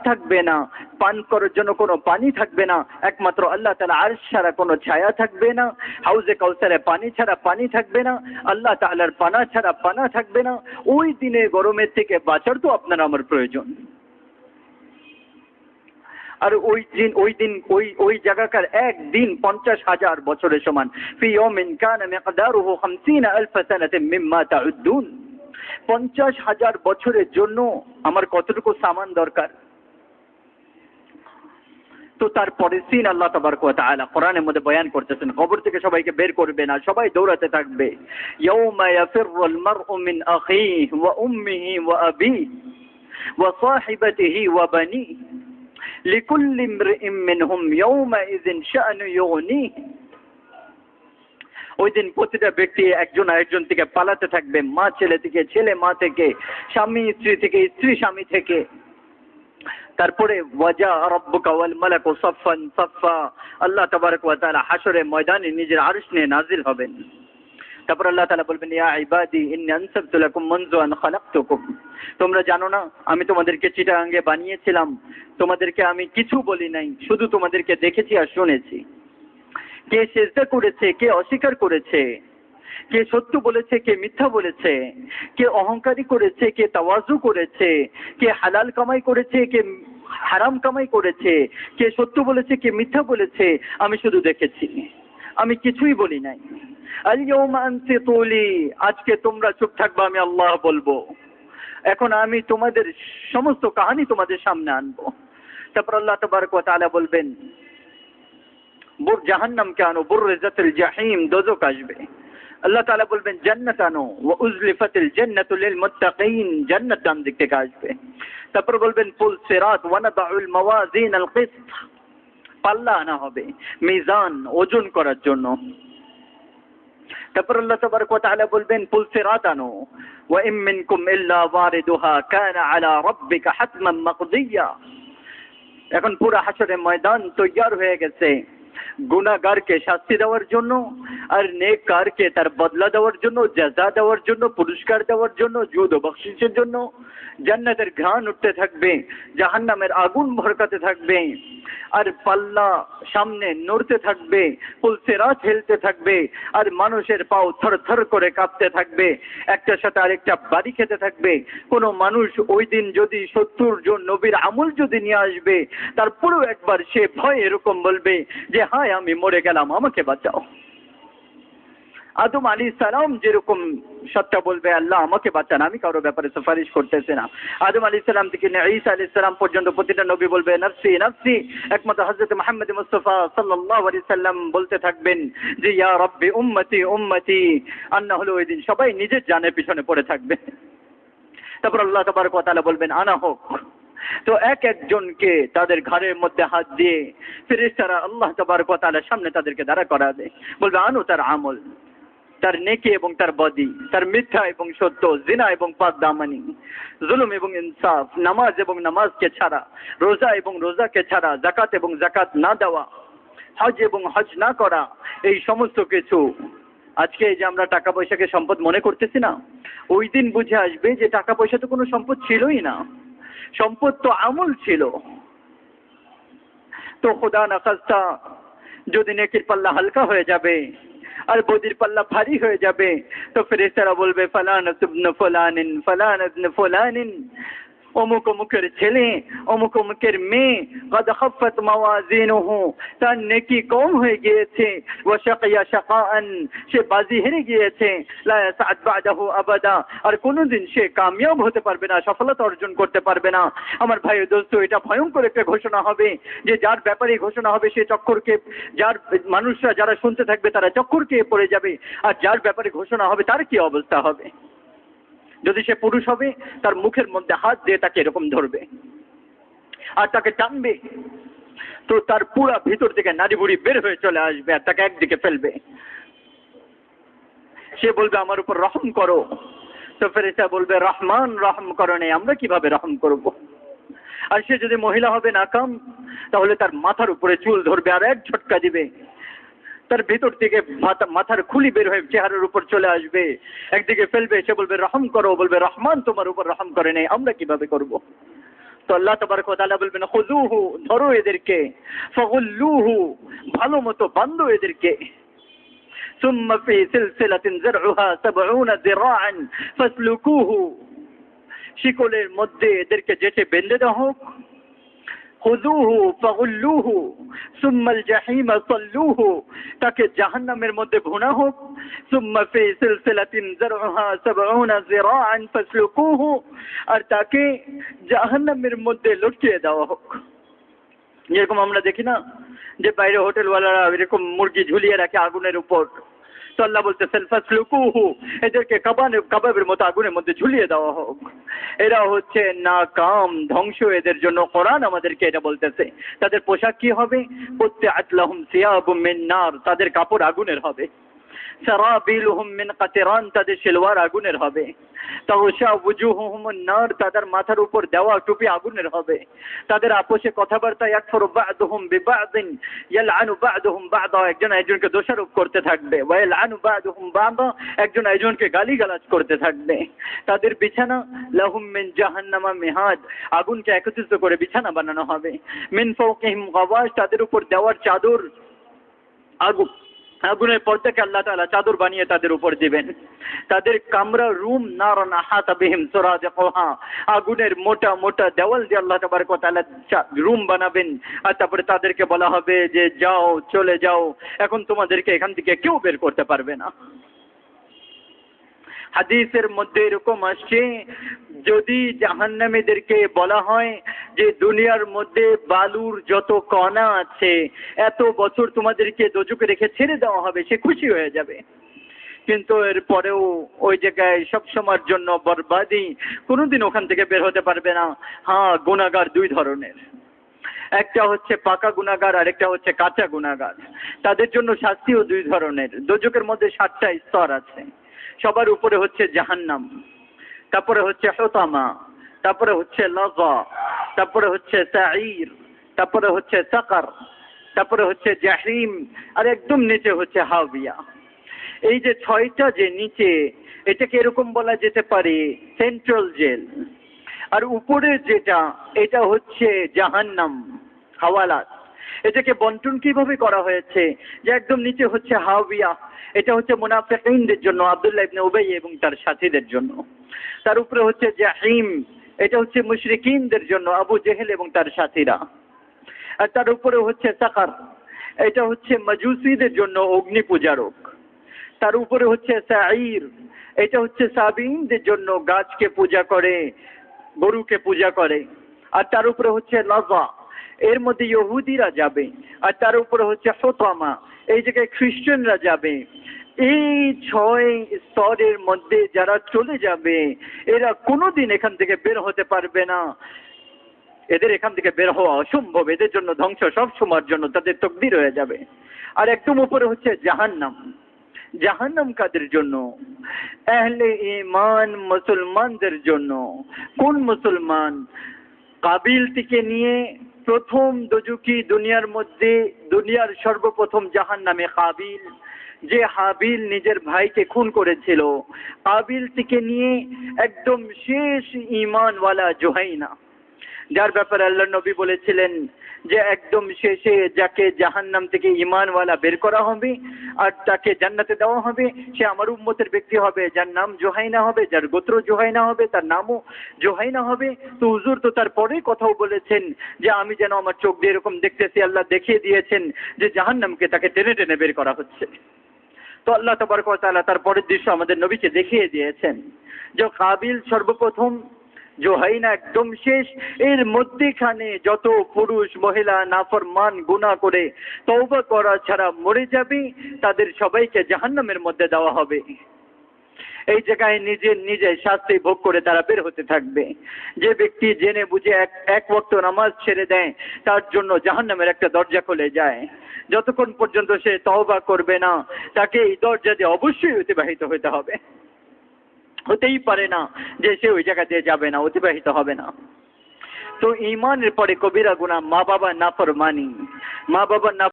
থাকবে না, পান করার জন্য কোনো পানি থাকবে না, একমাত্র আল্লাহ তাআলা আরশ ছাড়া কোনো ছায়া থাকবে না, হাউজে কাউসারে পানি ছাড়া পানি থাকবে না, আল্লাহ তাআলার পানা ছাড়া পানা থাকবে না। ওই দিনে গরমের থেকে বাঁচার তো আপনার আমার প্রয়োজন। আর ওই জায়গাকার একদিন 50,000 বছরের সমান। ফি ইয়াউমিন কানা মিকদারুহু 50,000 সানাতিন মিম্মা তাউদ্দুন। 50,000 বছরের জন্য আমার কতটুকু সামান দরকার। তো তারপরে সিন আল্লাহ তাবারক ওয়া তাআলা কোরআনের মধ্যে বয়ান করতেছেন, কবর থেকে সবাইকে বের করবে না, সবাই দৌড়াতে থাকবে। ইয়াউমা ইয়াফিরুল মারউ মিন আখিহি ওয়া উম্মিহি ওয়া আবিহি ওয়া সাহিবাতিহি ওয়া বানিহি লিকুল্লি ইমরিইম মিনহুম ইয়াউমাইযিন শা'নু ইউগনিহি। ওই দিন প্রতিটা ব্যক্তি একজন আরেকজন থেকে পালাতে থাকবে, মা ছেলে থেকে, ছেলে মা থেকে, স্বামী স্ত্রী থেকে, স্ত্রী স্বামী থেকে। তারপরে ওয়াজা রাব্বুকা ওয়াল মালাকু সাফফান সাফফা, আল্লাহ তাবারক ওয়া তাআলা হাশরে ময়দানে নিজের আরশ নিয়ে নাজিল হবেন। তারপর আল্লাহ তাআলা বলবেন, ইয়া ইবাদি ইন্নী আনসাবতু লাকুম মুনযু আন খালাকতুকুম। তোমরা জানো না আমি তোমাদেরকে চিটাগাঙ্গে বানিয়েছিলাম, তোমাদেরকে আমি কিছু বলি নাই, শুধু তোমাদেরকে দেখেছি আর শুনেছি। কে সেজদা করেছে, কে অস্বীকার করেছে, কে সত্য বলেছে, কে মিথ্যা বলেছে, কে অহংকারী করেছে, কে তাওয়াজু করেছে, কে হালাল কামাই করেছে, কে হারাম কামাই করেছে, কে সত্য বলেছে, কে মিথ্যা বলেছে, আমি শুধু দেখেছি, আমি কিছুই বলি নাই। আল ইয়াউমা আনসিতু লি, আজকে তোমরা চুপ থাকবে, আমি আল্লাহ বলবো। এখন আমি তোমাদের সমস্ত কাহিনী তোমাদের সামনে আনবো। তারপর আল্লাহ তাবারক ওয়া তাআলা বলবেন, জাহান্নামকে আনো, বুররিজাতিল জাহিম, দোজখ আসবে। আল্লাহ তাআলা বলবেন জান্নাত আনো, ওয়া উজলিফাতিল জান্নাতু লিল মুত্তাকিন, জান্নাত ডান দিক থেকে আসবে। তারপর বলবেন ফুল সিরাত, ওয়া নাদাউল মাওয়াজিন আল কিসত, পাল্লা আনা হবে, মিজান ওজন করার জন্য। তারপর আল্লাহ তাবারক ওয়া তাআলা বলবেন ফুল সিরাত আনো, ওয়া ইম মিনকুম ইল্লা ওয়ারিদুহা কানা আলা রাব্বিকা হাতমান মাকদিয়া। এখন পুরো হাশরের ময়দান তৈয়ার হয়ে গেছে গুনাহগারকে শাস্তি দেওয়ার জন্য, আর নেককারকে তার বদলা দেওয়ার জন্য, জাযা দেওয়ার জন্য, পুরস্কার দেওয়ার জন্য, জুদ ও বখশিশের জন্য। জান্নাতের ঘ্রাণ উঠতে থাকবে, জাহান্নামের আগুন ভড়কাতে থাকবে, আর পাল্লা সামনে নড়তে থাকবে, পুলসিরাত হেলতে থাকবে, আর মানুষের পাও থরথর করে কাঁপতে থাকবে, একটার সাথে আরেকটা বাড়ি খেতে থাকবে। কোনো মানুষ ওই দিন যদি 70 জন নবীর আমল যদি নিয়ে আসবে, তারপরেও একবার সে ভয় এরকম বলবে যে হায় আমি মরে গেলাম, আমাকে বাঁচাও। আদম আলাইহিস সালাম যেরকম সত্য বলবে, আল্লাহ আমাকে বাঁচান, আমি কারো ব্যাপারে সুপারিশ করতেছি না। আদম আলাইহিস সালাম থেকে ঈসা আলাইহিস সালাম পর্যন্ত প্রতিটা নবী বলবে নফসি নফসি। একমাত্র হযরত মুহাম্মদ মুস্তাফা সাল্লাল্লাহু আলাইহি সাল্লাম বলতে থাকবেন যে ইয়া রাব্বি উম্মতি উম্মতি। আর না হলে ওই দিন সবাই নিজের জানের পিছনে পড়ে থাকবে। তারপর আল্লাহ তাবারক ওয়া তাআলা বলবেন আনা হোক। তো এক একজনকে তাদের ঘাড়ের মধ্যে হাত দিয়ে ফেরেশতারা আল্লাহ তাবারক ওয়া তাআলার সামনে তাদেরকে দাঁড়া করাবে, বলবে আনো তার আমল, তার নেকি এবং তার বদি, তার মিথ্যা এবং সত্য, জিনা এবং পাক দামানি, জুলুম এবং ইনসাফ, নামাজ এবং নামাজকে ছাড়া, রোজা এবং রোজাকে ছাড়া, যাকাত এবং যাকাত না দেওয়া, হজ এবং হজ না করা, এই সমস্ত কিছু। আজকে এই যে আমরা টাকা পয়সাকে সম্পদ মনে করতেছি না, ওই দিন বুঝে আসবে যে টাকা পয়সা তো কোনো সম্পদ ছিলই না, সম্পদ তো আমল ছিল। তো খোদা না খাস্তা যদি নেকির পাল্লা হালকা হয়ে যাবে আর বদির পাল্লা ভারী হয়ে যাবে, তো ফেরেশতারা বলবে ফালান ইবনে ফুলানিন ফালান ইবনে ফুলানিন, অমুক অমুকের ছেলে, অমুক অমুকের মেয়ে, قد خفت موازينه, তার নেকি কম হয়ে গিয়েছে, ওয়াশাকিয়া শাকাআন, সে বাজি হেরে গিয়েছে, লা ইয়াসআদ বাদাহু আবাদা, আর কোনোদিন সে কামিয়াব হতে পারবে না, সফলতা অর্জন করতে পারবে না। আমার ভাই ও দোস্ত, এটা ভয়ঙ্কর একটা ঘোষণা হবে যে যার ব্যাপারে ঘোষণা হবে সে চক্করকে, যার মানুষরা যারা শুনতে থাকবে তারা চক্করকে পড়ে যাবে, আর যার ব্যাপারে ঘোষণা হবে তার কি অবস্থা হবে। যদি সে পুরুষ হবে তার মুখের মধ্যে হাত দিয়ে তাকে এরকম ধরবে আর তাকে টানবে, তো তার পুরা ভিতর থেকে নাড়ি বুড়ি বের হয়ে চলে আসবে আর তাকে একদিকে ফেলবে। সে বলবে আমার উপর রহম করো। তো ফেরেশতা বলবে রহমান রহম করো নাই, আমরা কিভাবে রহম করব। আর সে যদি মহিলা হবে নাকাম, তাহলে তার মাথার উপরে চুল ধরবে আর এক ঝটকা দিবে, তার ভিতর থেকে মাথার খুলি বের হয়ে চেহারার উপর চলে আসবে, একদিকে ফেলবে। সে বলবে রহম করো, বলবে রহমান তোমার উপর রহম করে নেই, আমরা কিভাবে করব। তো আল্লাহ তাবারক ওয়া তাআলা বলবেন খুযুহু, ধরো এদেরকে, ফাগুল্লুহু, ভালো মতো বান্ধো এদেরকে, সুম্মা ফি সিলসিলাতিন যারউহা ৭০ যিরাআন ফাসলুকুহু, শিকলের মধ্যে এদেরকে যেটে বেঁধে দেওয়া হোক। খুযুহু ফাগুল্লুহু সুম্মাল জাহিম সাল্লুহু, তাকে জাহান্নামের মধ্যে ভুনা হোক। সুম্মা ফি সিলসিলাতিন যারউহা ৭০ যিরাআন ফাসলুকুহু, আর তাকে জাহান্নামের মধ্যে লটকিয়ে দেওয়া হোক। যেরকম আমরা দেখি না যে বাইরে হোটেলওয়ালারা এরকম মুরগি ঝুলিয়ে রাখে আগুনের উপর, তো আল্লাহ বলতেছেন ফাসলুকুহু, এদেরকে কাবাবের মতো আগুনের মধ্যে ঝুলিয়ে দেওয়া হোক। এরা হচ্ছে নাকাম, ধ্বংস এদের জন্য। কোরআন আমাদেরকে এটা বলতেছে। তাদের পোশাক কি হবে? কুত্তিআত লাহুম সিয়াবুম মিন নার, তাদের কাপড় আগুনের হবে। সারাবিলুহুম মিন কাতিরান, তাদের সেলওয়ার আগুনের হবে। তাওশা ওয়ুজুহুহুমুন নার, তাদের মাথার উপর দেওয়া টুপি আগুনের হবে। তাদের আপোষে কথাবার্তা ইয়াকফুরু বা'দুহুম বিবা'দিন ইয়ালআনু বা'দুহুম বা'দা, একজন একজনকে দোষারোপ করতে থাকবে। ওয়া ইয়ালআনু বা'দুহুম বা'দা, একজন একজনকে গালিগালাজ করতে থাকবে। তাদের বিছানা লাহুম মিন জাহান্নামা মিহাদ, আগুনকে একত্রিত করে বিছানা বানানো হবে। মিন ফাওকিহিম গাওয়াশ, তাদের উপর দেওয়ার চাদর আগুনের পর্দাকে আল্লাহ তাআলা চাদর বানিয়ে তাদের উপর দিবেন। তাদের কামরা রুম নারান আহাতা বিহিম সুরাদিকুহা, আগুনের মোটা মোটা দেওয়াল দিয়ে আল্লাহ তাবারক ওয়া তাআলা রুম বানাবেন। আর তারপরে তাদেরকে বলা হবে যে যাও, চলে যাও, এখন তোমাদেরকে এখান থেকে কেউ বের করতে পারবে না। হাদিসের মধ্যে এরকম আসছে, যদি জাহান্নামীদেরকে বলা হয় যে দুনিয়ার মধ্যে বালুর যত কণা আছে এত বছর তোমাদেরকে দোজখে রেখে ছেড়ে দেওয়া হবে, সে খুশি হয়ে যাবে। কিন্তু এর পরেও ওই জায়গায় সবসময়ের জন্য বরবাদি, কোনোদিন ওখান থেকে বের হতে পারবে না। হ্যাঁ, গুনাহগার দুই ধরনের, একটা হচ্ছে পাকা গুনাহগার আর একটা হচ্ছে কাঁচা গুনাহগার। তাদের জন্য শাস্তিও দুই ধরনের। দোজখের মধ্যে ৭টা স্তর আছে। সবার উপরে হচ্ছে জাহান্নাম, তারপরে হচ্ছে হুতামা, তারপরে হচ্ছে লাযা, তারপরে হচ্ছে সাঈর, তারপরে হচ্ছে সাকার, তারপরে হচ্ছে জাহিম, আর একদম নিচে হচ্ছে হাবিয়া। এই যে ৬টা যে নিচে, এটাকে এরকম বলা যেতে পারে সেন্ট্রাল জেল। আর উপরে যেটা, এটা হচ্ছে জাহান্নাম, হাওয়ালাত। এটাকে বন্টন কিভাবে করা হয়েছে, যে একদম নিচে হচ্ছে হাবিয়া, এটা হচ্ছে মুনাফিকিনদের জন্য, আব্দুল্লাহ ইবনে উবাই এবং তার সাথীদের জন্য। তার উপরে হচ্ছে জাহিম, এটা হচ্ছে মুশরিকিনদের জন্য, আবু জেহেল এবং তার সাথীরা। আর তার উপরে হচ্ছে সাকার, এটা হচ্ছে মাজুসিদের জন্য, অগ্নি পূজারক। তার উপরে হচ্ছে সাঈর, এটা হচ্ছে সাবিনদের জন্য, গাছকে পূজা করে, গরুকে পূজা করে। আর তার উপরে হচ্ছে লাযা, এর মধ্যে ইহুদিরা যাবে। আর তার উপরে হচ্ছে হুতামা, এই জায়গায় খ্রিস্টানরা যাবে। এই ৬ স্তরের মধ্যে যারা চলে যাবে, এরা কোনোদিন এখান থেকে বের হতে পারবে না। এদের এখান থেকে বের হওয়া অসম্ভব, এদের জন্য ধ্বংস সব সময়ের জন্য, তাদের তকদির হয়ে যাবে। আর একদম উপরে হচ্ছে জাহান্নাম। জাহান্নাম কাদের জন্য? আহলে ঈমান মুসলমানদের জন্য। কোন মুসলমান? কাবিল থেকে নিয়ে প্রথম দোজখী দুনিয়ার মধ্যে, দুনিয়ার সর্বপ্রথম জাহান্নামে কাবিল, যে হাবিল নিজের ভাইকে খুন করেছিল, কাবিল থেকে নিয়ে একদম শেষ ঈমানওয়ালা জুহাইনা, যার ব্যাপারে আল্লাহর নবী বলেছিলেন যে একদম শেষে যাকে জাহান্নাম থেকে ঈমানওয়ালা বের করা হবে আর তাকে জান্নাতে দেওয়া হবে, সে আমার উম্মতের ব্যক্তি হবে, যার নাম জুহাইনা হবে, যার গোত্র জুহাইনা হবে, তার নামও জুহাইনা হবে। তো হুজুর তো তারপরে কথাও বলেছেন যে আমি যেন আমার চোখ দিয়ে এরকম দেখতেছি, আল্লাহ দেখিয়ে দিয়েছেন যে জাহান্নামকে তাকে টেনে টেনে বের করা হচ্ছে। তো আল্লাহ তাবারক ওয়া তাআলা তার পরের দৃশ্য আমাদের নবীকে দেখিয়ে দিয়েছেন যে কাবিল সর্বপ্রথম, জুহাইনা একদম শেষ। এর মধ্যেখানে যত পুরুষ মহিলা নাফরমান গুনাহ করে তওবা করা ছাড়া মরে যাবে, তাদের সবাইকে জাহান্নামের মধ্যে দেওয়া হবে। এই জায়গায় নিজে শাস্তি ভোগ করে তারা বের হতে থাকবে। যে ব্যক্তি জেনে বুঝে এক ওয়াক্ত নামাজ ছেড়ে দেয়, তার জন্য জাহান্নামের একটা দরজা খুলে যায়। যতক্ষণ পর্যন্ত সে তওবা করবে না, তাকে এই দরজা দিয়ে অবশ্যই অতিবাহিত হতে হবে। হতেই পারে না যে সে ওই জায়গা দিয়ে যাবে না, অতিবাহিত হবে না। তো ঈমানের পরে কবিরা গুনাহ মা বাবা নাফরমানি, মা বাবা